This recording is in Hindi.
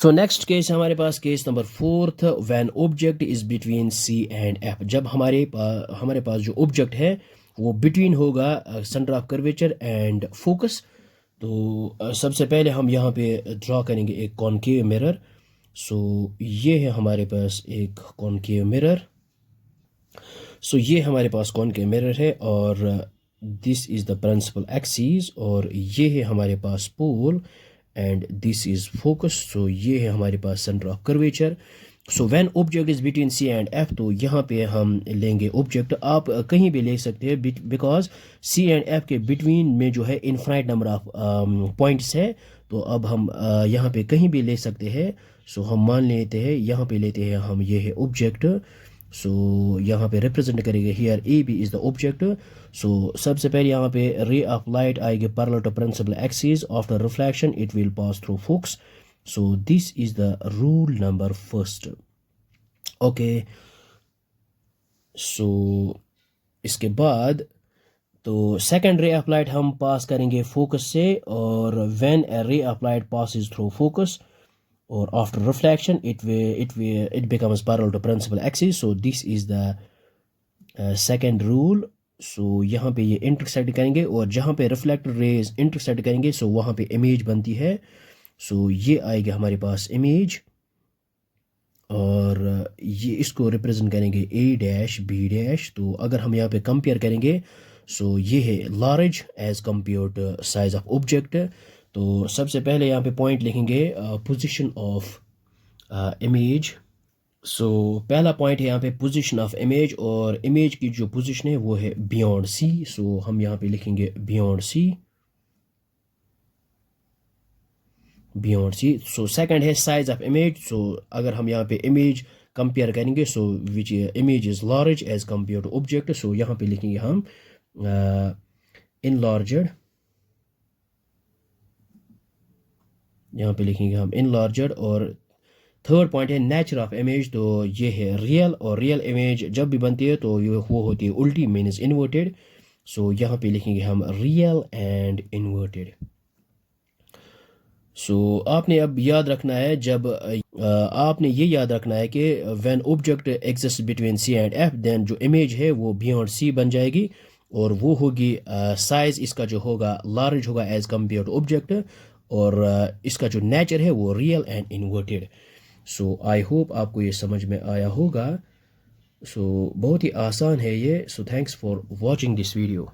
सो नेक्स्ट केस हमारे पास case number 4th, when object is between C and F. जब हमारे पास जो ऑब्जेक्ट है वो बिटवीन होगा centre of curvature and focus. तो सबसे पहले हम यहाँ पे ड्रॉ करेंगे एक कॉनकेव मिरर। सो ये है हमारे पास एक कॉनकेव मिरर। सो ये हमारे पास कॉनकेव मिरर है और this is the principal axis और ये है हमारे पास pole and this is focus. So ये है हमारे पास centre of curvature. So when object is between C and F, तो यहाँ पे हम लेंगे ऑब्जेक्ट। आप कहीं भी ले सकते हैं बिकॉज सी एंड एफ के बिटवीन में जो है इनफाइनाइट नंबर ऑफ पॉइंट्स है। तो अब हम यहाँ पे कहीं भी ले सकते हैं। सो हम मान लेते हैं यहाँ पे लेते हैं हम, ये है ऑब्जेक्ट। सो यहाँ पे रिप्रेजेंट करेंगे here A B is the object. So सबसे पहले यहाँ पे रे ऑफ लाइट आएगी parallel to principal axis. After reflection it will pass through focus. So this is the rule number first. Okay, so इसके बाद तो सेकेंड रे ऑफ लाइट हम पास करेंगे फोकस से और व्हेन ए रे of light passes through focus और after reflection it becomes parallel to principal axis. So this is the second rule. So यहाँ पे ये इंटरसेक्ट करेंगे और जहाँ पे रिफ्लेक्टेड रेज इंटरसेक्ट करेंगे सो वहाँ पे इमेज बनती है। सो ये आएगा हमारे पास इमेज और ये इसको रिप्रेजेंट करेंगे ए डैश बी डैश। तो अगर हम यहाँ पे कंपेयर करेंगे सो ये है large as compare to size of object. तो सबसे पहले यहाँ पे पॉइंट लिखेंगे पोजीशन ऑफ इमेज। सो पहला पॉइंट है यहाँ पे पोजीशन ऑफ इमेज और इमेज की जो पोजीशन है वो है बियॉन्ड सी। सो हम यहाँ पे लिखेंगे beyond C, beyond C. So second है साइज ऑफ इमेज। सो अगर हम यहाँ पे इमेज कंपेयर करेंगे so which image is large as compare to object. So यहाँ पे लिखेंगे हम इनलार्जड, यहाँ पे लिखेंगे हम इनलार्जड। और थर्ड पॉइंट है नेचर ऑफ इमेज। तो ये है रियल, और रियल इमेज जब भी बनती है तो ये वो होती है उल्टी, मीन्स इन्वर्टेड। सो यहाँ पे लिखेंगे हम रियल एंड इन्वर्टेड। सो आपने अब याद रखना है, जब आपने ये याद रखना है कि when object exist between C and F then जो इमेज है वो बियॉन्ड सी बन जाएगी और वो होगी साइज इसका जो होगा लार्ज होगा एज कंपेयर टू ऑब्जेक्ट और इसका जो नेचर है वो real and inverted. So I hope आपको ये समझ में आया होगा। सो बहुत ही आसान है ये। So thanks for watching this video.